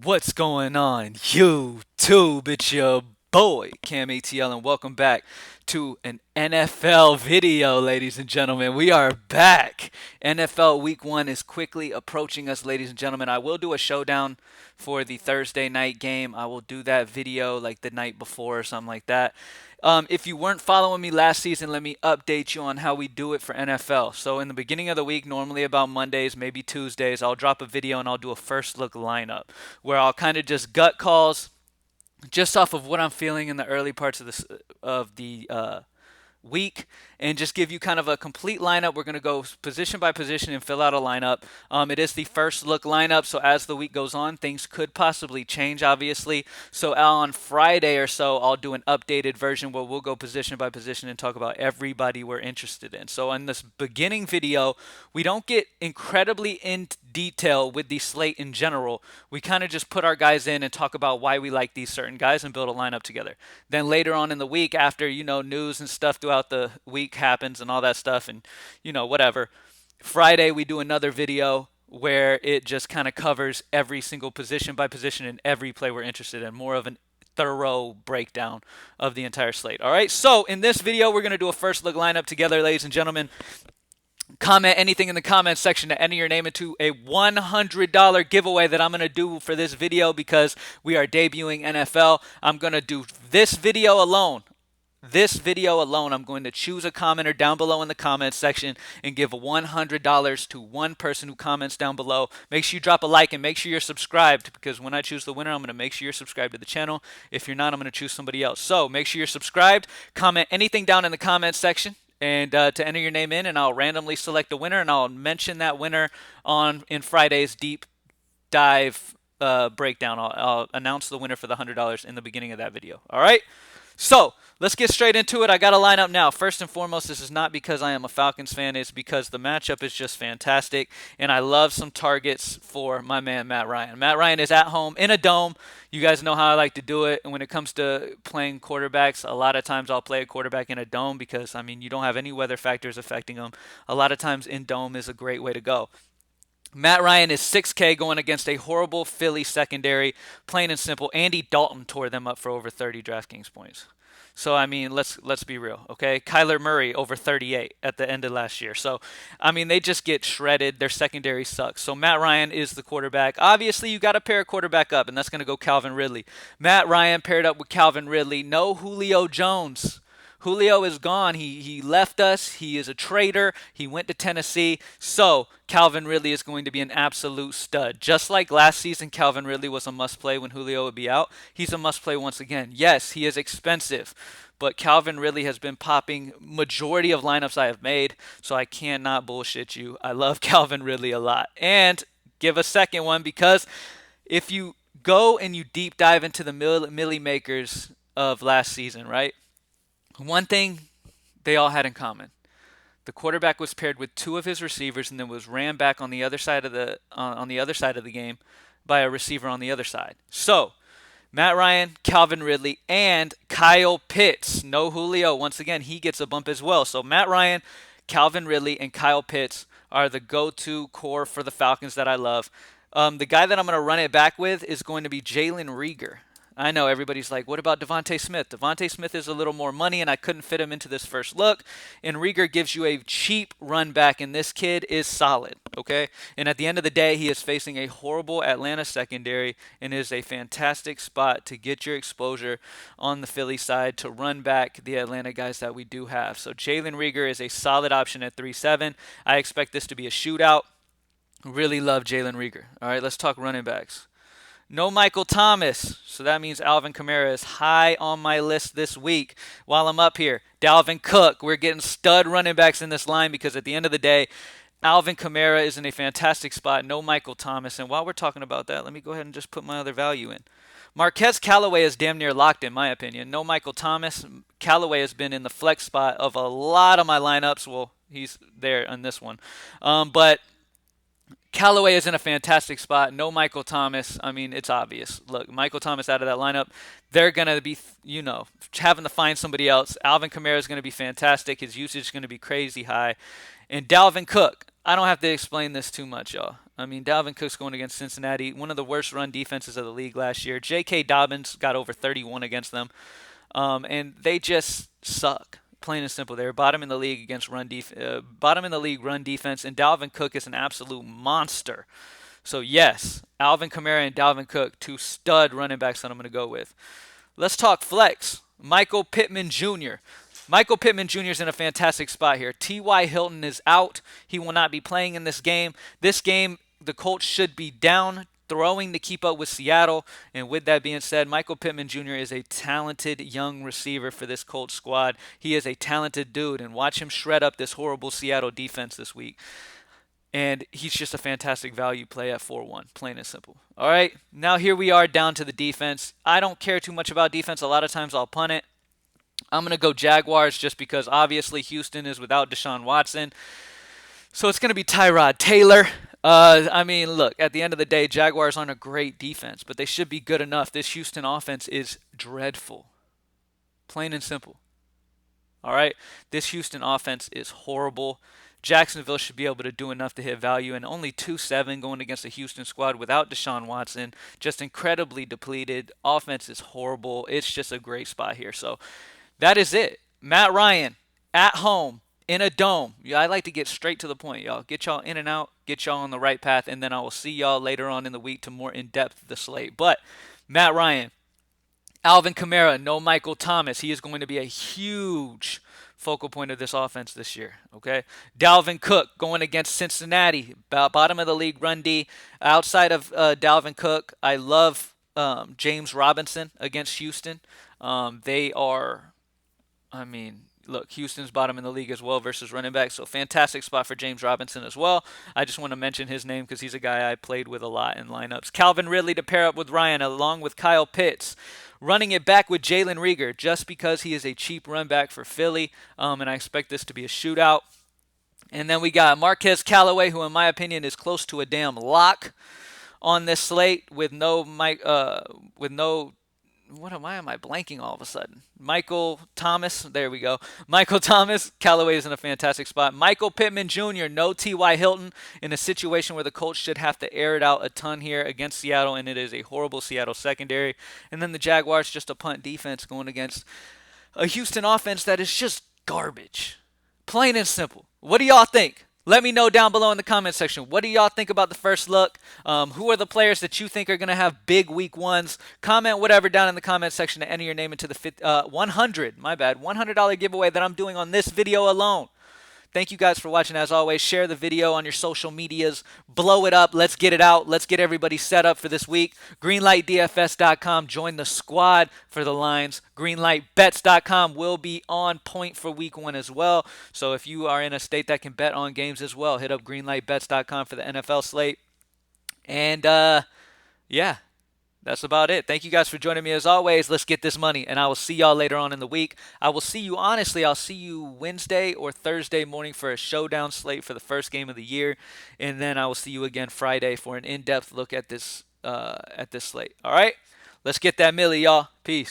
What's going on, YouTube? It's your boy, CamATL, and welcome back to an NFL video, ladies and gentlemen. We are back. NFL Week 1 is quickly approaching us, ladies and gentlemen. I will do a showdown for the Thursday night game. I will do that video like the night before or something like that. If you weren't following me last season, let me update you on how we do it for NFL. So in the beginning of the week, normally about Mondays, maybe Tuesdays, I'll drop a video and I'll do a first look lineup where I'll kind of just gut calls just off of what I'm feeling in the early parts of the week and just give you kind of a complete lineup. We're going to go position by position and fill out a lineup. It is the first look lineup, so as the week goes on, things could possibly change, obviously. So on Friday or so, I'll do an updated version where we'll go position by position and talk about everybody we're interested in. So in this beginning video, we don't get incredibly in detail with the slate in general. We kind of just put our guys in and talk about why we like these certain guys and build a lineup together. Then later on in the week, after news and stuff throughout the week happens and all that stuff, and whatever, Friday we do another video where it just kind of covers every single position by position and every play we're interested in, more of an thorough breakdown of the entire slate. All right, so in this video we're going to do a first look lineup together, ladies and gentlemen. Comment anything in the comments section to enter your name into a $100 giveaway that I'm going to do for this video because we are debuting NFL. I'm going to do this video alone. I'm going to choose a commenter down below in the comments section and give $100 to one person who comments down below. Make sure you drop a like and make sure you're subscribed, because when I choose the winner, I'm going to make sure you're subscribed to the channel. If you're not, I'm going to choose somebody else. So make sure you're subscribed. Comment anything down in the comments section and to enter your name in, and I'll randomly select a winner, and I'll mention that winner in Friday's deep dive breakdown. I'll announce the winner for the $100 in the beginning of that video. All right? So let's get straight into it. I got a lineup now. First and foremost, this is not because I am a Falcons fan. It's because the matchup is just fantastic, and I love some targets for my man Matt Ryan. Matt Ryan is at home in a dome. You guys know how I like to do it. And when it comes to playing quarterbacks, a lot of times I'll play a quarterback in a dome because, you don't have any weather factors affecting them. A lot of times in dome is a great way to go. Matt Ryan is 6K going against a horrible Philly secondary. Plain and simple, Andy Dalton tore them up for over 30 DraftKings points. So let's be real, okay? Kyler Murray over 38 at the end of last year. So they just get shredded. Their secondary sucks. So Matt Ryan is the quarterback. Obviously, you got to pair a quarterback up, and that's going to go Calvin Ridley. Matt Ryan paired up with Calvin Ridley. No Julio Jones. Julio is gone. He left us. He is a traitor. He went to Tennessee. So Calvin Ridley is going to be an absolute stud. Just like last season, Calvin Ridley was a must-play when Julio would be out. He's a must-play once again. Yes, he is expensive, but Calvin Ridley has been popping majority of lineups I have made, so I cannot bullshit you. I love Calvin Ridley a lot. And give a second one, because if you go and you deep dive into the millie makers of last season, right? One thing they all had in common: the quarterback was paired with two of his receivers, and then was ran back on the other side of the game by a receiver on the other side. So Matt Ryan, Calvin Ridley, and Kyle Pitts. No Julio. Once again, he gets a bump as well. So Matt Ryan, Calvin Ridley, and Kyle Pitts are the go-to core for the Falcons that I love. The guy that I'm going to run it back with is going to be Jalen Reagor. I know everybody's like, what about Devontae Smith? Devontae Smith is a little more money, and I couldn't fit him into this first look. And Reagor gives you a cheap run back, and this kid is solid, okay? And at the end of the day, he is facing a horrible Atlanta secondary, and is a fantastic spot to get your exposure on the Philly side to run back the Atlanta guys that we do have. So Jalen Reagor is a solid option at 3.7. I expect this to be a shootout. Really love Jalen Reagor. All right, let's talk running backs. No Michael Thomas, so that means Alvin Kamara is high on my list this week. While I'm up here, Dalvin Cook. We're getting stud running backs in this line because at the end of the day, Alvin Kamara is in a fantastic spot. No Michael Thomas. And while we're talking about that, let me go ahead and just put my other value in. Marquez Callaway is damn near locked in my opinion. No Michael Thomas. Callaway has been in the flex spot of a lot of my lineups. Well, he's there on this one. But Callaway is in a fantastic spot. No Michael Thomas. It's obvious. Look, Michael Thomas out of that lineup, they're going to be, having to find somebody else. Alvin Kamara is going to be fantastic. His usage is going to be crazy high. And Dalvin Cook, I don't have to explain this too much, y'all. I mean, Dalvin Cook's going against Cincinnati, one of the worst run defenses of the league last year. J.K. Dobbins got over 31 against them, and they just suck. Plain and simple. They're bottom in the league against bottom in the league run defense, and Dalvin Cook is an absolute monster. So yes, Alvin Kamara and Dalvin Cook, two stud running backs that I'm going to go with. Let's talk flex. Michael Pittman Jr. Michael Pittman Jr. is in a fantastic spot here. T.Y. Hilton is out. He will not be playing in this game. This game, the Colts should be down, throwing to keep up with Seattle. And with that being said, Michael Pittman Jr. is a talented young receiver for this Colts squad. He is a talented dude, and watch him shred up this horrible Seattle defense this week. And he's just a fantastic value play at 4-1, plain and simple. All right, now here we are down to the defense. I don't care too much about defense. A lot of times I'll punt it. I'm going to go Jaguars just because obviously Houston is without Deshaun Watson. So it's going to be Tyrod Taylor. I mean, look, at the end of the day, Jaguars aren't a great defense, but they should be good enough. This Houston offense is dreadful. Plain and simple. All right, this Houston offense is horrible. Jacksonville should be able to do enough to hit value, and only 2-7 going against a Houston squad without Deshaun Watson. Just incredibly depleted. Offense is horrible. It's just a great spot here. So that is it. Matt Ryan at home in a dome. Yeah, I like to get straight to the point, y'all. Get y'all in and out, get y'all on the right path, and then I will see y'all later on in the week to more in-depth the slate. But Matt Ryan, Alvin Kamara, no Michael Thomas. He is going to be a huge focal point of this offense this year, okay? Dalvin Cook going against Cincinnati, bottom of the league run D. Outside of Dalvin Cook, I love James Robinson against Houston. They are, I mean, look, Houston's bottom in the league as well versus running back, so fantastic spot for James Robinson as well. I just want to mention his name because he's a guy I played with a lot in lineups. Calvin Ridley to pair up with Ryan along with Kyle Pitts. Running it back with Jalen Reagor just because he is a cheap run back for Philly, and I expect this to be a shootout. And then we got Marquez Callaway, who in my opinion is close to a damn lock on this slate with no why am I blanking all of a sudden? Michael Thomas, there we go. Michael Thomas, Callaway is in a fantastic spot. Michael Pittman Jr., no T.Y. Hilton in a situation where the Colts should have to air it out a ton here against Seattle, and it is a horrible Seattle secondary. And then the Jaguars, just a punt defense going against a Houston offense that is just garbage. Plain and simple. What do y'all think? Let me know down below in the comment section. What do y'all think about the first look? Who are the players that you think are going to have big week ones? Comment whatever down in the comment section to enter your name into the $100 giveaway that I'm doing on this video alone. Thank you guys for watching. As always, share the video on your social medias. Blow it up. Let's get it out. Let's get everybody set up for this week. Greenlightdfs.com. Join the squad for the lines. Greenlightbets.com will be on point for week one as well. So if you are in a state that can bet on games as well, hit up greenlightbets.com for the NFL slate. And, yeah. That's about it. Thank you guys for joining me as always. Let's get this money, and I will see y'all later on in the week. I'll see you Wednesday or Thursday morning for a showdown slate for the first game of the year, and then I will see you again Friday for an in-depth look at this slate. All right? Let's get that milli, y'all. Peace.